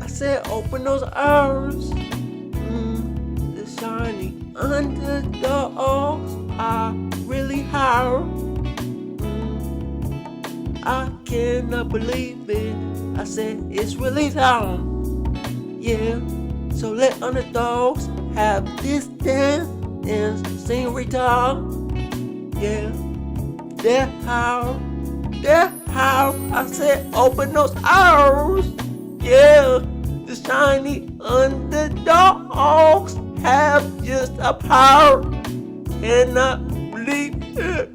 I said open those arms. The shiny underdogs are really hard. I cannot believe it. I said it's really time. Yeah, so let underdogs have this dance and scenery time. Yeah, they're how. I said open those arms. Yeah, the shiny underdogs have just a power. Cannot believe it.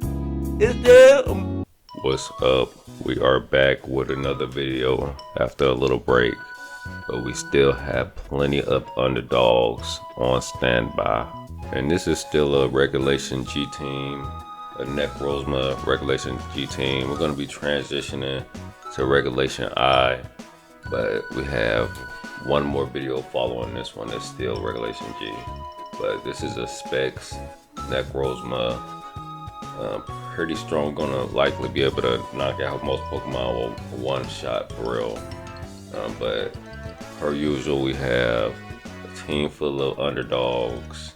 It's them. What's up? We are back with another video after a little break, but we still have plenty of underdogs on standby. And this is still a regulation G team, a Necrozma regulation G team. We're going to be transitioning to regulation I, but we have one more video following this one that's still regulation G. But this is a Specs Necrozma. Pretty strong, gonna likely be able to knock out most Pokemon with one shot for real. But per usual, we have a team full of underdogs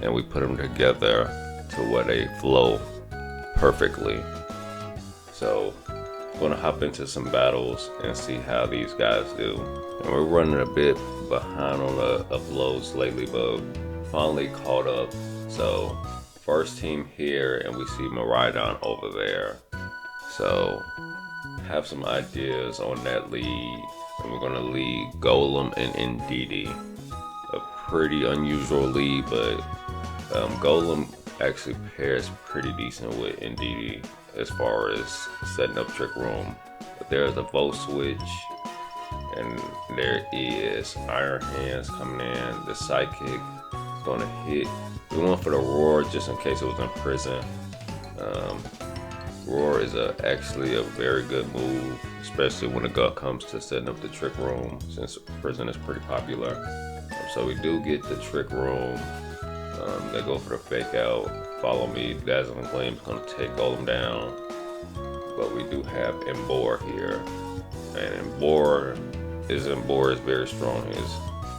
and we put them together to where they flow perfectly. So I'm gonna hop into some battles and see how these guys do. And we're running a bit behind on the uploads lately, but finally caught up. So first team here, and we see Miraidon over there. So have some ideas on that lead, and we're gonna lead Golem and Indeedee. A pretty unusual lead, but Golem actually pairs pretty decent with Indeedee as far as setting up Trick Room. But there's a Volt Switch, and there is Iron Hands coming in. The Psychic is gonna hit. We went for the Roar just in case it was in prison. Roar is actually a very good move, especially when it comes to setting up the Trick Room, since prison is pretty popular. So we do get the Trick Room. They go for the Fake Out. Follow Me. Dazzling Gleam is going to take Golem down. But we do have Embor here. And Embor is very strong.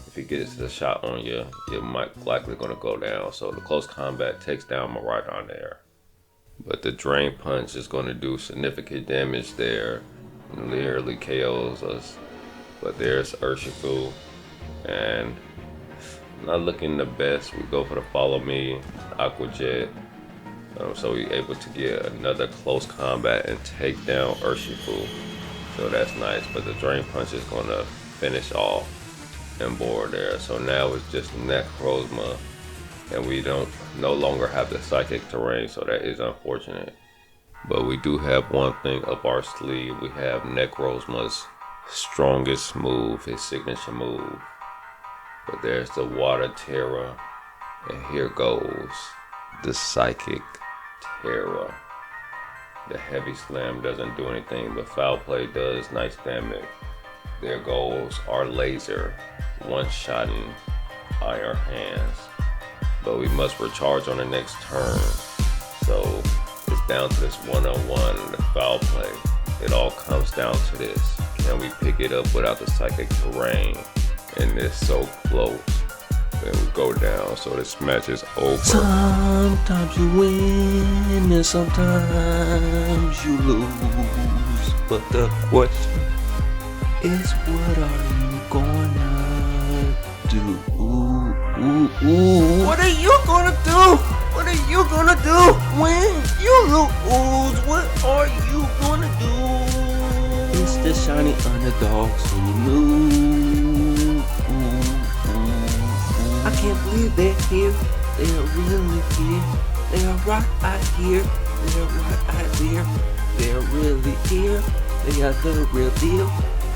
If he gets the shot on you, you're likely going to go down. So the close combat takes down Miraidon there. But the Drain Punch is going to do significant damage there. Nearly KOs us. But there's Urshifu. And not looking the best. We go for the Follow Me, Aqua Jet. So we're able to get another close combat and take down Urshifu. So that's nice. But the Drain Punch is going to finish off Embor there. So now it's just Necrozma, and we no longer have the psychic terrain, so that is unfortunate. But we do have one thing up our sleeve. We have Necrozma's strongest move, his signature move. But there's the Water Terra, and here goes the Psychic Terra. The Heavy Slam doesn't do anything, but Foul Play does nice damage. There goes our Laser, one-shotting Iron Hands. But we must recharge on the next turn. So it's down to this one-on-one, the Foul Play. It all comes down to this. Can we pick it up without the Psychic terrain? And it's so close. Then we go down, so this match is over. Sometimes you win and sometimes you lose. But the question is, what are you gonna do? What are you gonna do? What are you gonna do when you lose? What are you gonna do? It's the shiny underdogs who lose. I can't believe they're here. They are really here. They are right here. They are right there. They are really here. They are the real deal.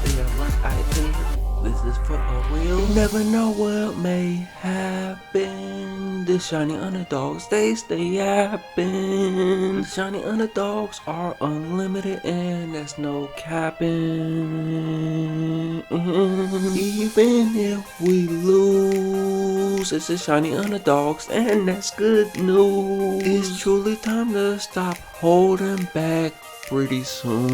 They are right there. This is for a real. You never know what may happen. The shiny underdogs, they stay yapping. Shiny underdogs are unlimited and there's no capping. Even if we lose, it's the shiny underdogs and that's good news. It's truly time to stop holding back pretty soon.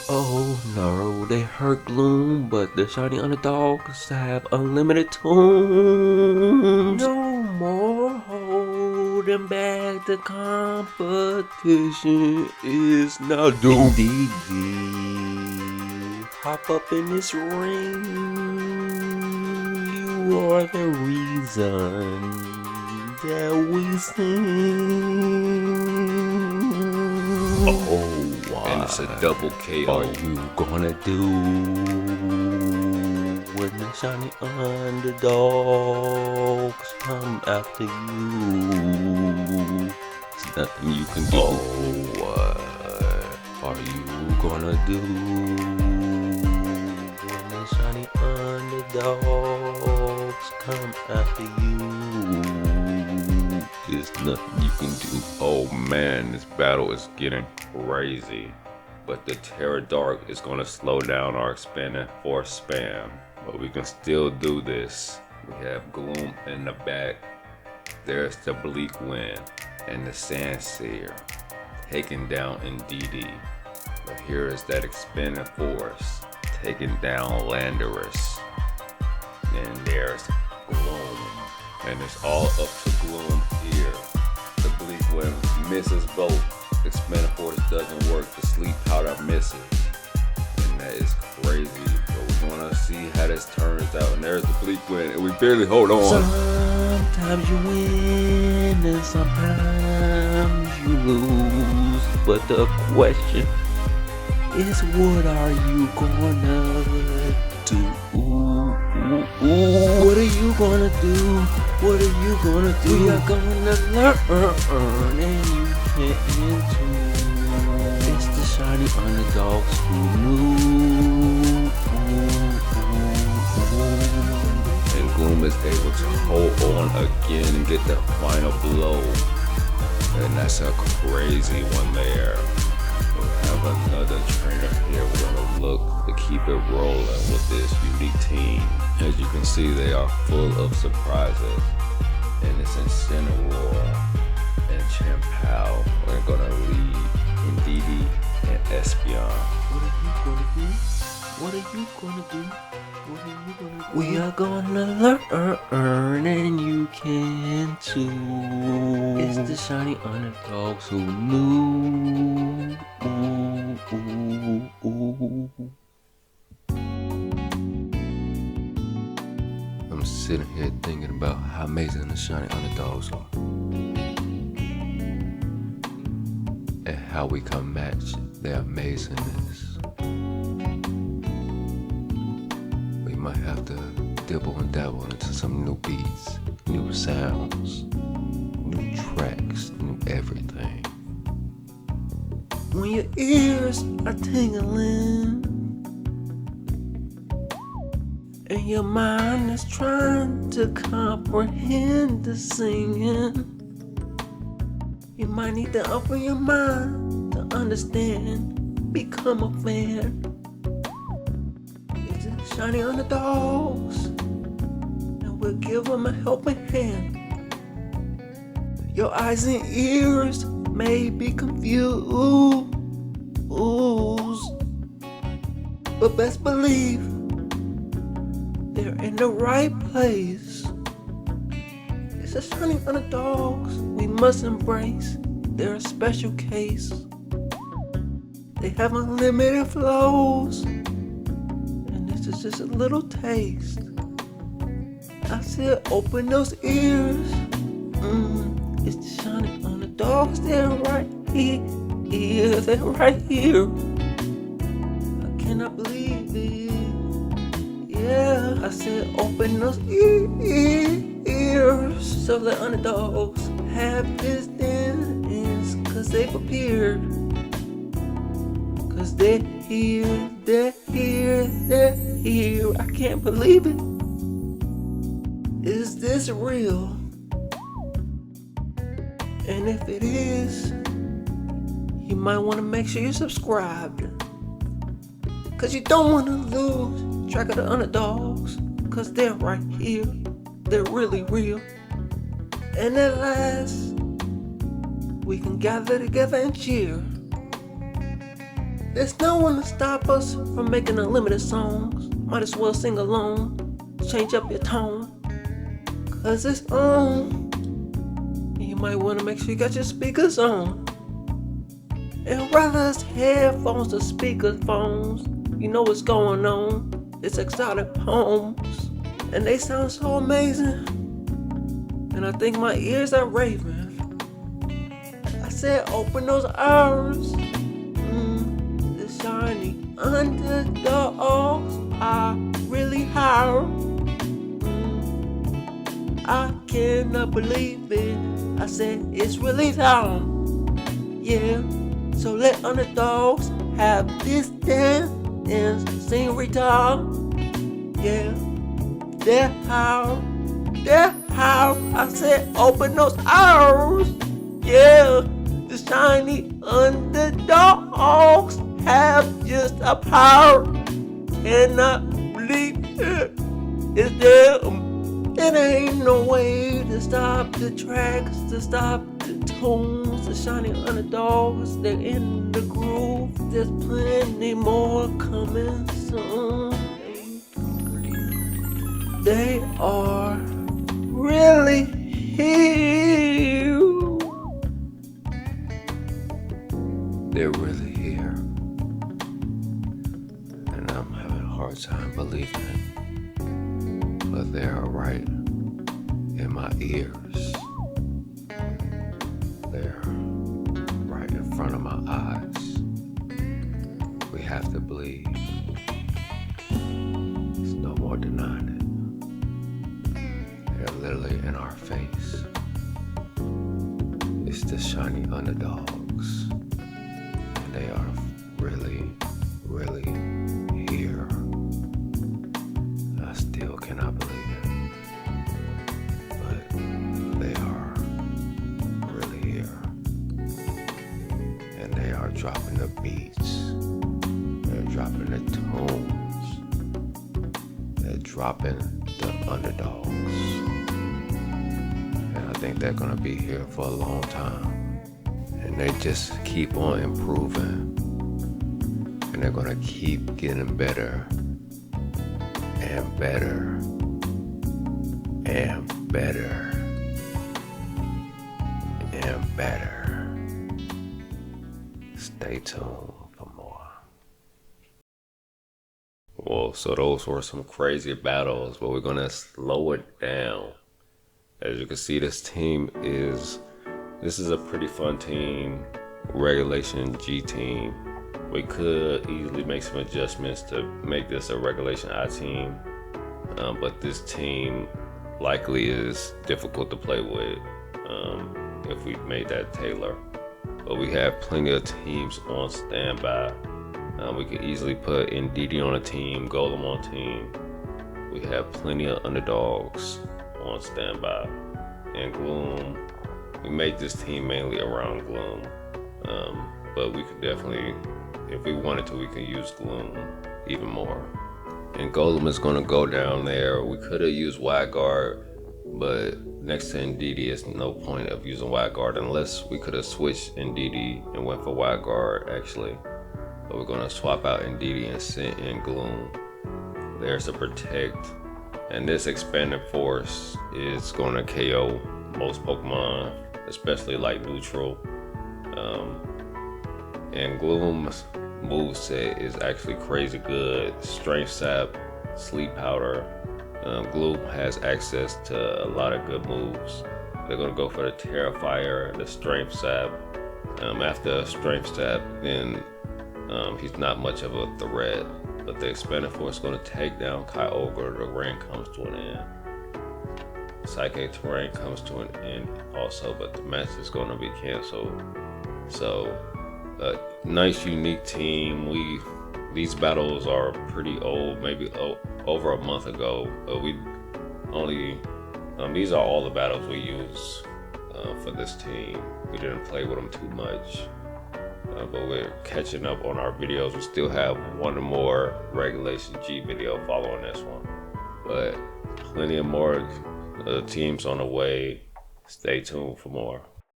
Oh no, they hurt Gloom, but the shiny underdogs have unlimited tunes. No more holding back, the competition is now doomed. Hop up in this ring, you are the reason that we sing. Oh, what And it's a double KO. are you gonna do when the shiny underdogs come after you? There's nothing you can do. Oh, what are you gonna do when the shiny underdogs come after you? There's nothing you can do. Oh man, this battle is getting crazy. But the Terra Dark is going to slow down our expanding force spam. But we can still do this. We have Gloom in the back. There's the Bleak Wind and the Sandseer taking down NDD. But here is that expanding force taking down Landorus. Then there's Gloom. And it's all up to Gloom here. The Bleak Wind misses both. Expanding force doesn't work. The sleep powder misses. And that is crazy. But we're gonna see how this turns out. And there's the Bleak Wind. And we barely hold on. Sometimes you win and sometimes you lose. But the question is, what are you gonna do? What are you gonna do? What are you gonna do? We are gonna learn and you can't into. It's the shiny underdogs who knew. And Gloom is able to hold on again and get the final blow. And that's a crazy one there. We have another trainer here. We're gonna look to keep it rolling with this unique team. As you can see, they are full of surprises. And it's Incineroar and Champao. We're gonna lead Indeedee and Espeon. What are you gonna do? What are you gonna do? What are you gonna do? We are gonna learn and you can too. It's the shiny underdogs who knew. I'm sitting here thinking about how amazing the shiny underdogs are. And how we can match their amazingness. We might have to dibble and dabble into some new beats, new sounds, new tracks, new everything. When your ears are tingling and your mind is trying to comprehend the singing, you might need to open your mind to understand, become a fan. It's the shiny underdogs, and we'll give them a helping hand. Your eyes and ears may be confused, but best believe they're in the right place. It's the shiny underdogs we must embrace. They're a special case. They have unlimited flows, and this is just a little taste. I said open those ears. It's the shiny underdogs. They're right here. They're right here. I cannot believe it. Yeah, I said open those ears. So the underdogs have this dance, cause they've appeared. Cause they're here, they're here, they're here. I can't believe it. Is this real? And if it is, you might want to make sure you're subscribed. Cause you don't want to lose track of the underdogs. Cause they're right here. They're really real. And at last, we can gather together and cheer. There's no one to stop us from making unlimited songs. Might as well sing along. Change up your tone, 'cause it's on. You might want to make sure you got your speakers on. And whether it's headphones or speaker phones, you know what's going on. It's exotic poems, and they sound so amazing. And I think my ears are raving. I said, open those arms. The shiny underdogs are really hard. I cannot believe it. I said, it's really time. Yeah. So let underdogs have this dance and scenery time. Yeah, they're how. I said, open those arms. Yeah, the shiny underdogs have just a power. Cannot believe it. It's them. There ain't no way to stop the tracks, to stop the tunes, the shiny underdogs. They're in the groove. There's plenty more coming soon. They are really here. They're really here. And I'm having a hard time believing it. But they are right in my ears. They're right in front of my eyes. We have to believe. There's no more denying it. They're literally in our face. It's the shiny underdogs. And they are really, really here. I still cannot believe it. But they are really here. And they are dropping the beats. They're dropping the tones. They're dropping the underdogs. And I think they're gonna be here for a long time. And they just keep on improving. And they're gonna keep getting better and better and better and better. Stay tuned for more. Whoa, so those were some crazy battles, but we're gonna slow it down. As you can see, this is a pretty fun team, regulation G team. We could easily make some adjustments to make this a regulation I team, but this team likely is difficult to play with if we made that tailor. But we have plenty of teams on standby. We could easily put Indeedee on a team, Golem on a team. We have plenty of underdogs on standby. And Gloom, we made this team mainly around Gloom. But we could definitely, if we wanted to, we could use Gloom even more. And Golem is gonna go down there. We could have used Wide Guard, but next to Indeedee, it's no point of using Wide Guard unless we could have switched Indeedee and went for Wide Guard actually. But we're gonna swap out Indeedee and send in Gloom. There's to protect. And this expanded force is gonna KO most Pokemon, especially like neutral. And Gloom's moveset is actually crazy good. Strength Sap, Sleep Powder. Gloom has access to a lot of good moves. They're gonna go for the Terrifier, the Strength Sap. After Strength Sap, then he's not much of a threat. But the expanded force is gonna take down Kyogre. The rain comes to an end. Psychic Terrain comes to an end also, but the match is gonna be canceled. So, nice unique team. These battles are pretty old, maybe over a month ago. These are all the battles we use for this team. We didn't play with them too much, but we're catching up on our videos. We still have one more regulation G video following this one, but plenty of more teams on the way. Stay tuned for more.